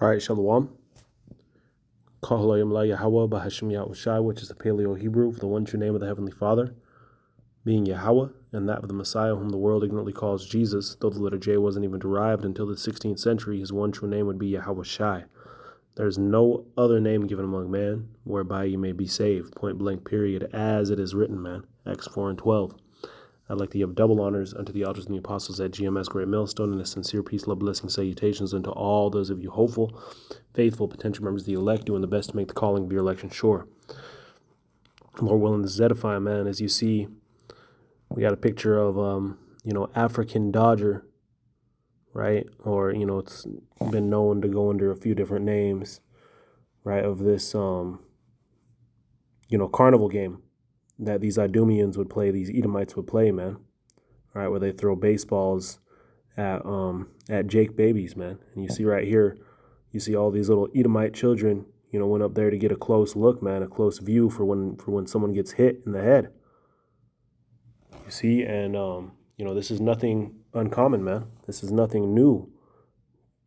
All right, Shalom. Kahalayim La Yahweh Bahashim Yahushai, which is the Paleo Hebrew for the one true name of the Heavenly Father, being Yahweh, and that of the Messiah, whom the world ignorantly calls Jesus, though the letter J wasn't even derived until the 16th century. His one true name would be Yahweh Shai. There is no other name given among man whereby you may be saved, point blank period, as it is written, man. Acts 4:12. I'd like to give double honors unto the elders and the apostles at GMS Great Millstone, and a sincere peace, love, blessing, salutations unto all those of you hopeful, faithful, potential members of the elect, doing the best to make the calling of your election sure. Lord willing, this is edifying, man. As you see, we got a picture of, African Dodger, right? Or, it's been known to go under a few different names, right? Of this, carnival game that these Idumeans would play, these Edomites would play, man. All right, where they throw baseballs at Jake babies, man. And you see right here, you see all these little Edomite children, went up there to get a close look, man, a close view for when someone gets hit in the head. You see, and this is nothing uncommon, man. This is nothing new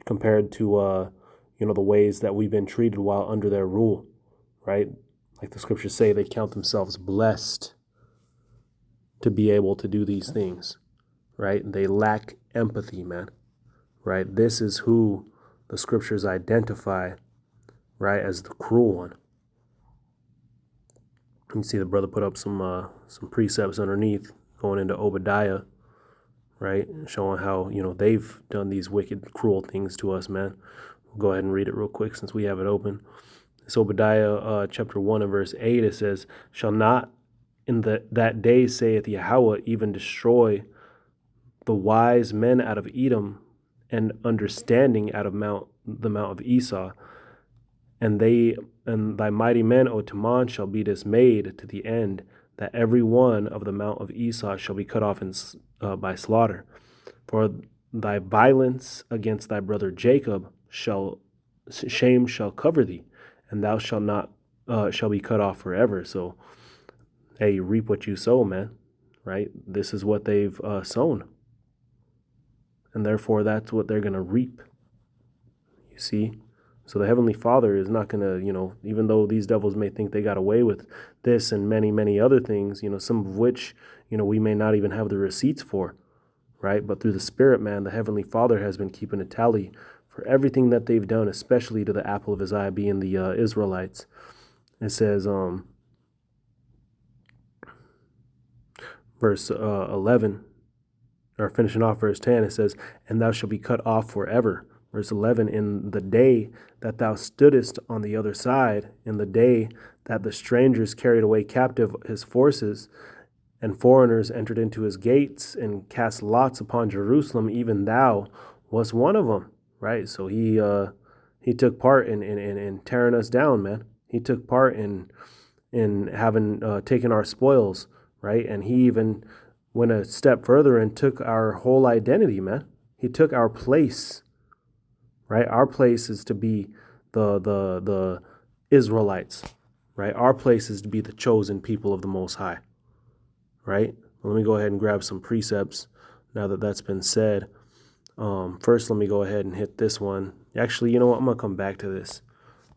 compared to the ways that we've been treated while under their rule, right? Like the scriptures say, they count themselves blessed to be able to do these things, right? They lack empathy, man, right? This is who the scriptures identify, right, as the cruel one. You see the brother put up some precepts underneath going into Obadiah, right, showing how, they've done these wicked, cruel things to us, man. We'll go ahead and read it real quick since we have it open. It's Obadiah chapter 1 and verse 8. It says, "Shall not in that day, saith Yahweh, even destroy the wise men out of Edom and understanding out of the mount of Esau, and thy mighty men, O Teman, shall be dismayed to the end that every one of the mount of Esau shall be cut off by slaughter. For thy violence against thy brother Jacob shame shall cover thee, and thou shall be cut off forever." So, hey, you reap what you sow, man, right? This is what they've sown. And therefore, that's what they're going to reap. You see? So the Heavenly Father is not going to, even though these devils may think they got away with this and many, many other things, some of which, we may not even have the receipts for, right? But through the Spirit, man, the Heavenly Father has been keeping a tally for everything that they've done, especially to the apple of his eye, being the Israelites. It says, verse 11, or finishing off verse 10, it says, "And thou shalt be cut off forever." Verse 11, "In the day that thou stoodest on the other side, in the day that the strangers carried away captive his forces, and foreigners entered into his gates and cast lots upon Jerusalem, even thou wast one of them." Right? So he took part in tearing us down, man. He took part in having taken our spoils, right? And he even went a step further and took our whole identity, man. He took our place, right? Our place is to be the Israelites, right? Our place is to be the chosen people of the Most High, right? Well, let me go ahead and grab some precepts now that that's been said. First, let me go ahead and hit this one. Actually, you know what? I'm going to come back to this,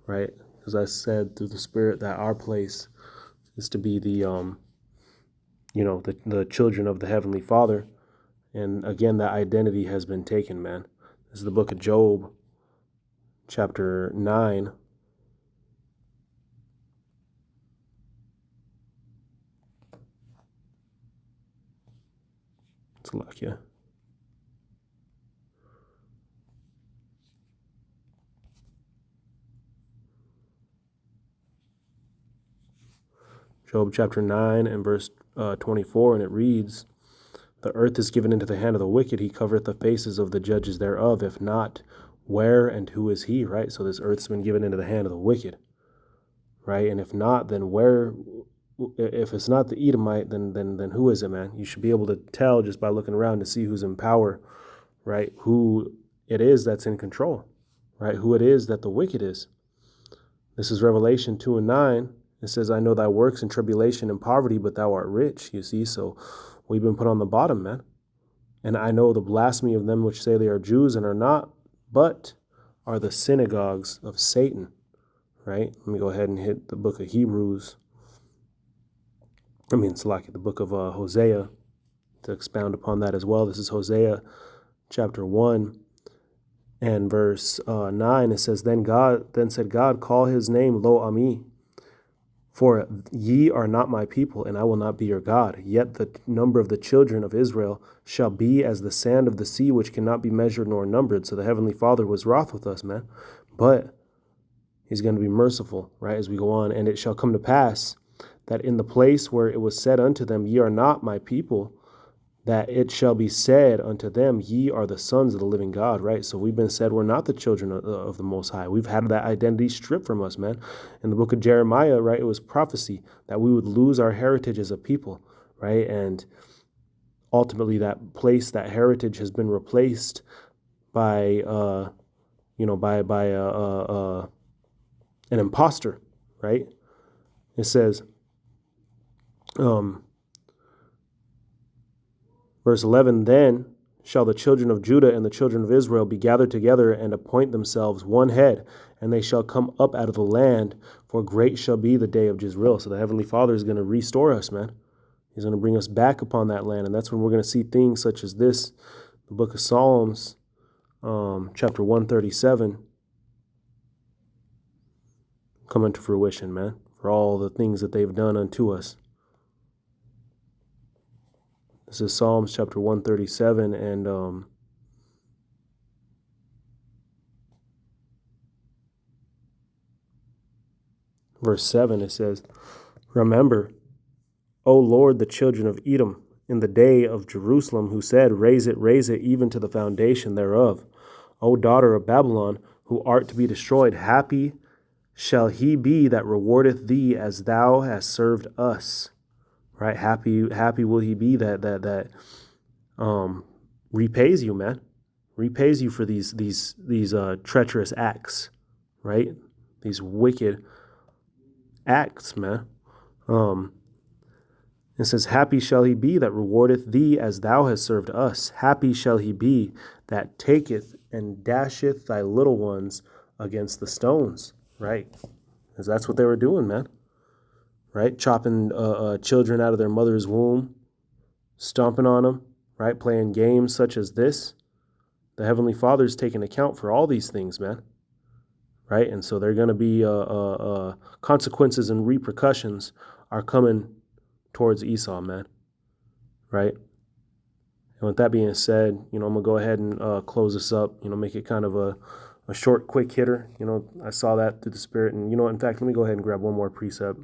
right? Because I said through the Spirit that our place is to be the children of the Heavenly Father. And again, that identity has been taken, man. This is the book of Job, chapter 9. It's like, yeah. Job chapter 9 and verse 24, and it reads, "The earth is given into the hand of the wicked. He covereth the faces of the judges thereof. If not, where and who is he?" Right? So this earth's been given into the hand of the wicked, right? And if not, then where? If it's not the Edomite, then who is it, man? You should be able to tell just by looking around to see who's in power, right? Who it is that's in control, right? Who it is that the wicked is. This is Revelation 2 and 9. It says, "I know thy works in tribulation and poverty, but thou art rich." You see, so we've been put on the bottom, man. "And I know the blasphemy of them which say they are Jews and are not, but are the synagogues of Satan, right? Let me go ahead and hit the book of Hebrews. It's like the book of Hosea to expound upon that as well. This is Hosea chapter 1 and verse 9. It says, Then said God, call his name Lo Ami, for ye are not my people, and I will not be your God. Yet the number of the children of Israel shall be as the sand of the sea, which cannot be measured nor numbered. So the Heavenly Father was wroth with us, man. But he's going to be merciful, right, as we go on. And it shall come to pass that in the place where it was said unto them, Ye are not my people, that it shall be said unto them, Ye are the sons of the living God, right? So we've been said we're not the children of the Most High. We've had that identity stripped from us, man. In the book of Jeremiah, right, it was prophecy that we would lose our heritage as a people, right? And ultimately that place, that heritage has been replaced by, an imposter, right? It says, verse 11, Then shall the children of Judah and the children of Israel be gathered together and appoint themselves one head, and they shall come up out of the land, for great shall be the day of Jezreel. So the Heavenly Father is going to restore us, man. He's going to bring us back upon that land, and that's when we're going to see things such as this, the book of Psalms, chapter 137, come into fruition, man, for all the things that they've done unto us. This is Psalms chapter 137 and verse 7. It says, Remember, O Lord, the children of Edom, in the day of Jerusalem, who said, raise it, even to the foundation thereof. O daughter of Babylon, who art to be destroyed, happy shall he be that rewardeth thee as thou hast served us. Right? Happy will he be that repays you, man. Repays you for these treacherous acts, right? These wicked acts, man. It says, Happy shall he be that rewardeth thee as thou hast served us. Happy shall he be that taketh and dasheth thy little ones against the stones, right? Because that's what they were doing, man. Right? Chopping children out of their mother's womb, stomping on them, right? Playing games such as this. The Heavenly Father's taking account for all these things, man. Right? And so there are going to be consequences and repercussions are coming towards Esau, man. Right? And with that being said, I'm going to go ahead and close this up, make it kind of a short, quick hitter. I saw that through the Spirit. And, in fact, let me go ahead and grab one more precept.